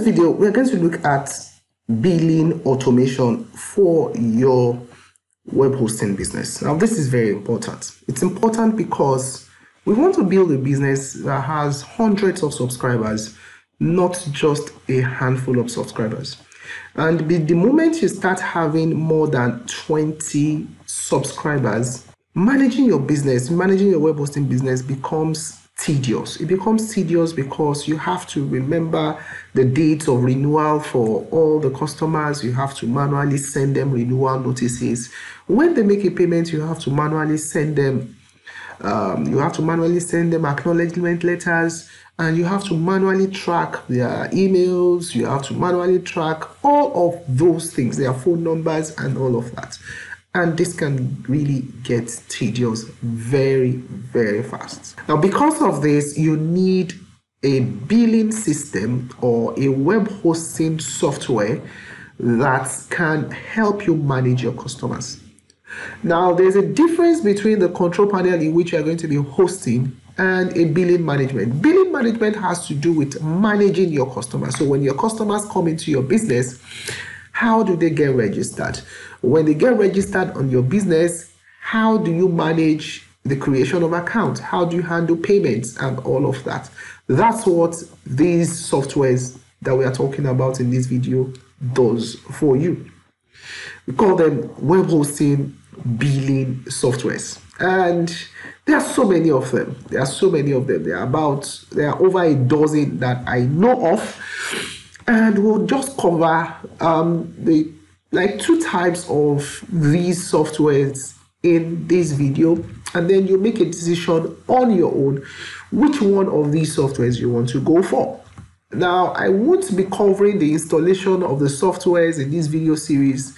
video, we're going to look at billing automation for your web hosting business. Now, this is very important. It's important because we want to build a business that has hundreds of subscribers, not just a handful of subscribers. And the moment you start having more than 20 subscribers, managing your business, managing your web hosting business becomes tedious. It becomes tedious because you have to remember the dates of renewal for all the customers. You have to manually send them renewal notices. When they make a payment, you have to manually send them acknowledgement letters, and you have to manually track their emails. You have to manually track all of those things, their phone numbers and all of that. And this can really get tedious very, very fast. Now, because of this, you need a billing system or a web hosting software that can help you manage your customers. Now, there's a difference between the control panel in which you are going to be hosting and a billing management. Billing management has to do with managing your customers. So when your customers come into your business, how do they get registered? When they get registered on your business, how do you manage the creation of accounts? How do you handle payments and all of that? That's what these softwares that we are talking about in this video does for you. We call them web hosting billing softwares. And there are so many of them. There are over a dozen that I know of. And we'll just cover the two types of these softwares in this video, and then you make a decision on your own which one of these softwares you want to go for. Now, I won't be covering the installation of the softwares in this video series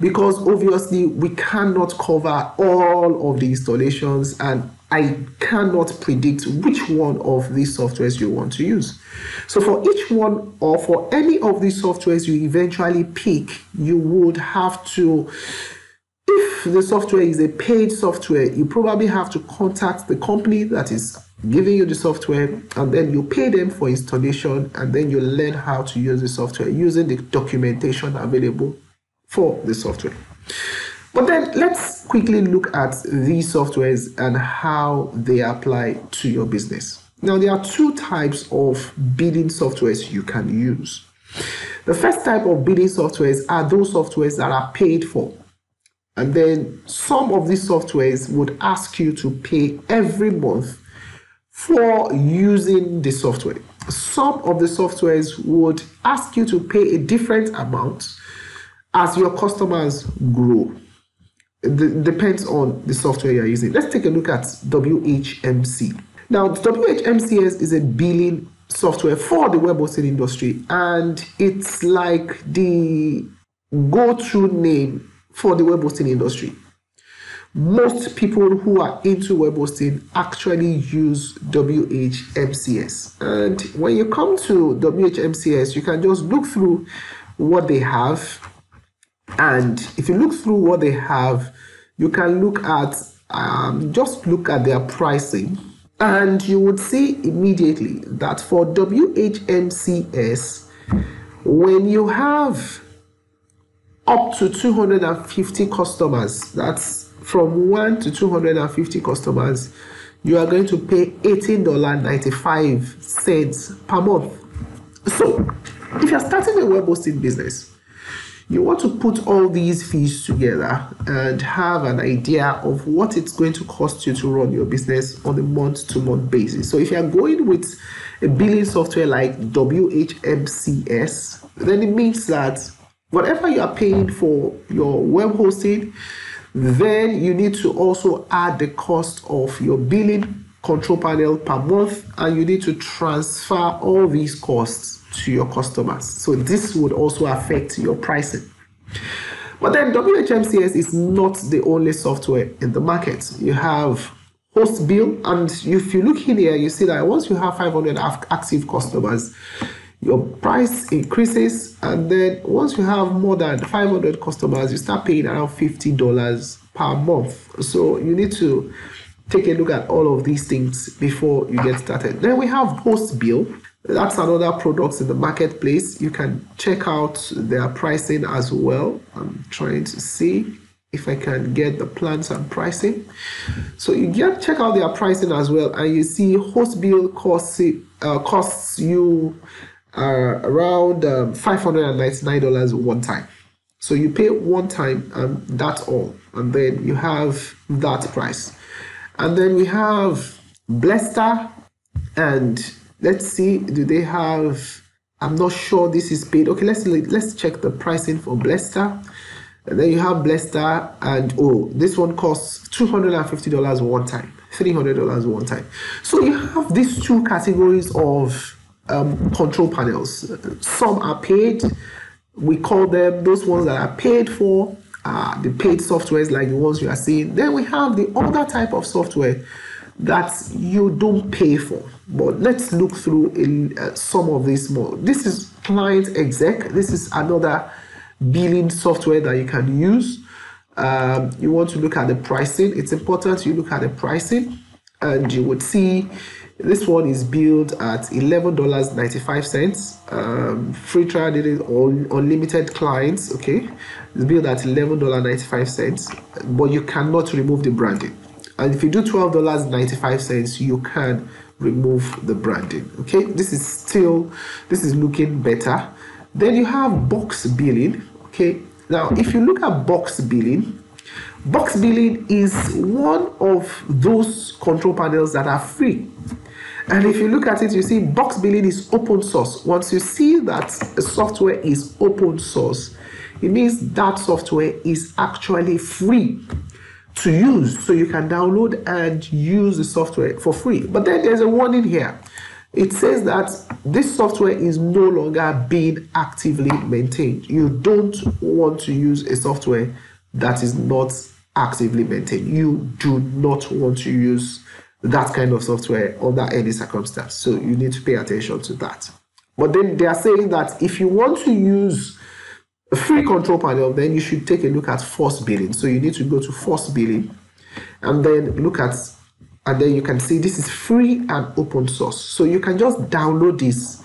because obviously we cannot cover all of the installations, and I cannot predict which one of these softwares you want to use. So for each one, or for any of these softwares you eventually pick, you would have to, if the software is a paid software, you probably have to contact the company that is giving you the software, and then you pay them for installation, and then you learn how to use the software using the documentation available for the software. But then let's quickly look at these softwares and how they apply to your business. Now, there are two types of billing softwares you can use. The first type of billing softwares are those softwares that are paid for. And then some of these softwares would ask you to pay every month for using the software. Some of the softwares would ask you to pay a different amount as your customers grow. It depends on the software you're using. Let's take a look at WHMC. Now, WHMCS is a billing software for the web hosting industry, and it's like the go-to name for the web hosting industry. Most people who are into web hosting actually use WHMCS. And when you come to WHMCS, you can just look through what they have. And if you look through what they have, you can look at, just look at their pricing. And you would see immediately that for WHMCS, when you have up to 250 customers, that's from 1 to 250 customers, you are going to pay $18.95 per month. So if you're starting a web hosting business, you want to put all these fees together and have an idea of what it's going to cost you to run your business on a month-to-month basis. So if you're going with a billing software like WHMCS, then it means that whatever you are paying for your web hosting, then you need to also add the cost of your billing control panel per month, and you need to transfer all these costs to your customers. So this would also affect your pricing. But then WHMCS is not the only software in the market. You have HostBill, and if you look in here, you see that once you have 500 active customers, your price increases, and then once you have more than 500 customers, you start paying around $50 per month. So you need to take a look at all of these things before you get started. Then we have HostBill. That's another product in the marketplace. You can check out their pricing as well. I'm trying to see if I can get the plans and pricing. So you check out their pricing as well, and you see host bill costs you around $599 one time. So you pay one time and that's all, and then you have that price. And then we have Blester, and let's see, do they have, I'm not sure this is paid. Okay, let's check the pricing for Blester. And then you have Blester, and oh, this one costs $250 one time, $300 one time. So you have these two categories of control panels. Some are paid. We call them those ones that are paid for, the paid softwares like the ones you are seeing. Then we have the other type of software that you don't pay for. But let's look through some of these more. This is Client Exec. This is another billing software that you can use. You want to look at the pricing. It's important you look at the pricing, and you would see this one is billed at $11.95. Free trial did it on unlimited clients. Okay, it's billed at $11.95, but you cannot remove the branding. And if you do $12.95, you can remove the branding. Okay, this is looking better. Then you have box billing. Okay, now if you look at box billing is one of those control panels that are free. And if you look at it, you see box billing is open source. Once you see that a software is open source, it means that software is actually free to use. So you can download and use the software for free. But then there's a warning here. It says that this software is no longer being actively maintained. You don't want to use a software that is not actively maintained. You do not want to use that kind of software under any circumstance. So you need to pay attention to that. But then they are saying that if you want to use a free control panel, then you should take a look at force billing. So you need to go to force billing and then look at, and then you can see this is free and open source. So you can just download this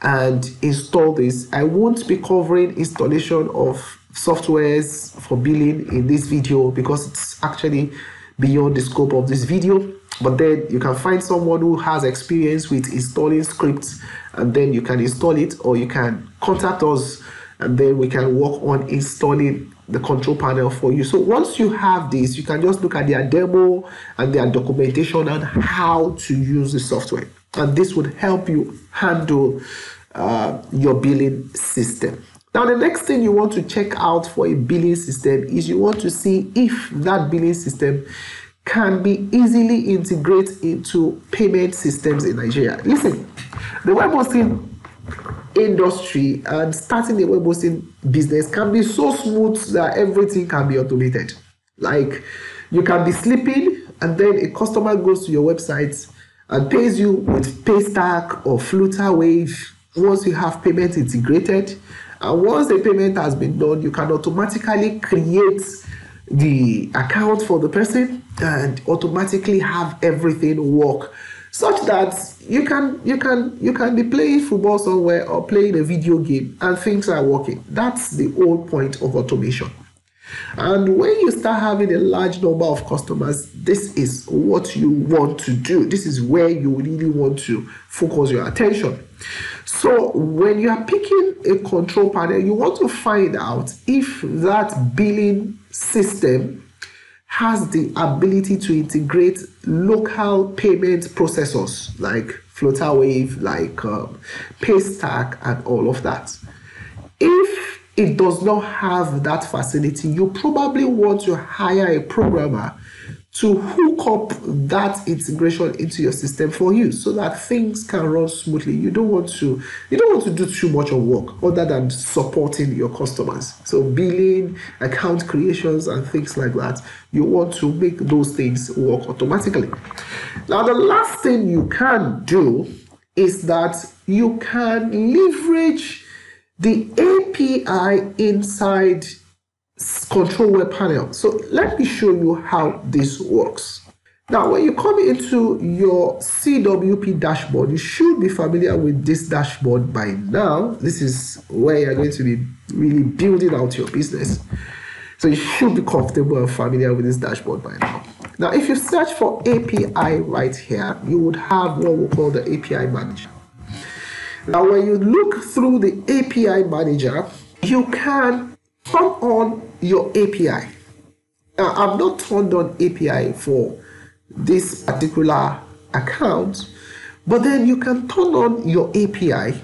and install this. I won't be covering installation of softwares for billing in this video because it's actually beyond the scope of this video. But then you can find someone who has experience with installing scripts, and then you can install it, or you can contact us and then we can work on installing the control panel for you. So once you have this, you can just look at their demo and their documentation on how to use the software, and this would help you handle your billing system. Now, the next thing you want to check out for a billing system is you want to see if that billing system can be easily integrated into payment systems in Nigeria. Listen, the web hosting industry and starting a web hosting business can be so smooth that everything can be automated. Like, you can be sleeping and then a customer goes to your website and pays you with Paystack or Flutterwave once you have payment integrated. And once the payment has been done, you can automatically create the account for the person and automatically have everything work, such that you can be playing football somewhere or playing a video game and things are working. That's the whole point of automation. And when you start having a large number of customers, this is what you want to do. This is where you really want to focus your attention. So when you are picking a control panel, you want to find out if that billing system has the ability to integrate local payment processors like Flutterwave, like Paystack, and all of that. If it does not have that facility, you probably want to hire a programmer to hook up that integration into your system for you so that things can run smoothly. You don't want to do too much of work other than supporting your customers. So billing, account creations, and things like that, you want to make those things work automatically. Now, the last thing you can do is that you can leverage the API inside Control Web Panel. So let me show you how this works. Now, when you come into your CWP dashboard, you should be familiar with this dashboard by now. This is where you're going to be really building out your business. So you should be comfortable and familiar with this dashboard by now. Now, if you search for API right here, you would have what we call the API manager. Now, when you look through the API manager, you can turn on your API. Now, I've not turned on API for this particular account, but then you can turn on your API,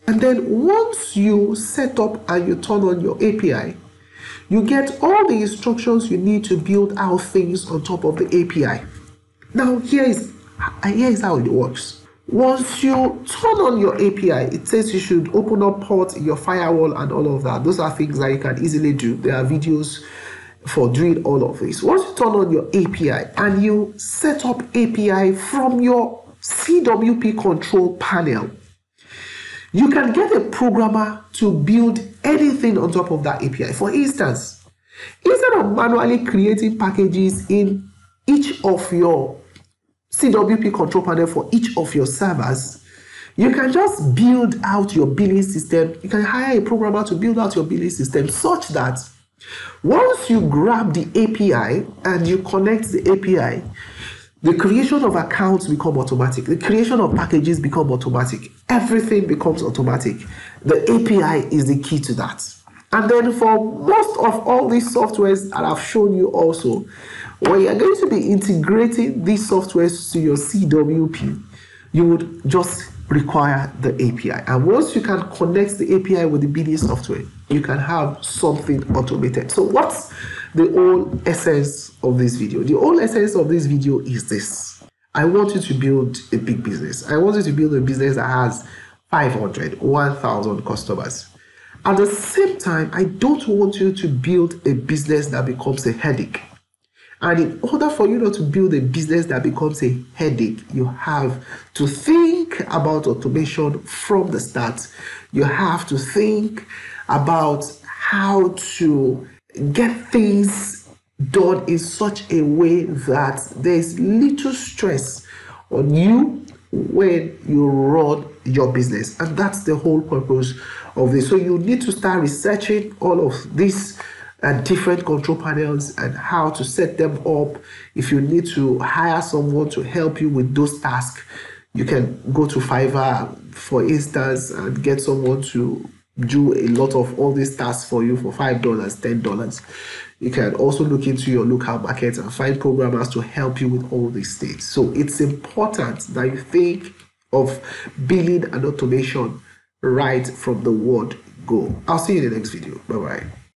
and then once you set up and you turn on your API, you get all the instructions you need to build out things on top of the API. Now, here is how it works. Once you turn on your API, it says you should open up ports in your firewall and all of that. Those are things that you can easily do. There are videos for doing all of this. Once you turn on your API and you set up API from your CWP control panel, you can get a programmer to build anything on top of that API. For instance, instead of manually creating packages in each of your CWP control panel for each of your servers, you can just build out your billing system. You can hire a programmer to build out your billing system such that once you grab the API and you connect the API, the creation of accounts become automatic. The creation of packages become automatic. Everything becomes automatic. The API is the key to that. And then for most of all these softwares that I've shown you also, when you're going to be integrating these softwares to your CWP, you would just require the API. And once you can connect the API with the billing software, you can have something automated. So what's the whole essence of this video? The whole essence of this video is this. I want you to build a big business. I want you to build a business that has 500, 1,000 customers. At the same time, I don't want you to build a business that becomes a headache. And in order for you not to build a business that becomes a headache, you have to think about automation from the start. You have to think about how to get things done in such a way that there's little stress on you when you run your business. And that's the whole purpose of this. So you need to start researching all of these different control panels and how to set them up. If you need to hire someone to help you with those tasks, you can go to Fiverr, for instance, and get someone to do a lot of all these tasks for you for $5, $10. You can also look into your local market and find programmers to help you with all these things. So it's important that you think of billing and automation right from the word go. I'll see you in the next video. Bye-bye.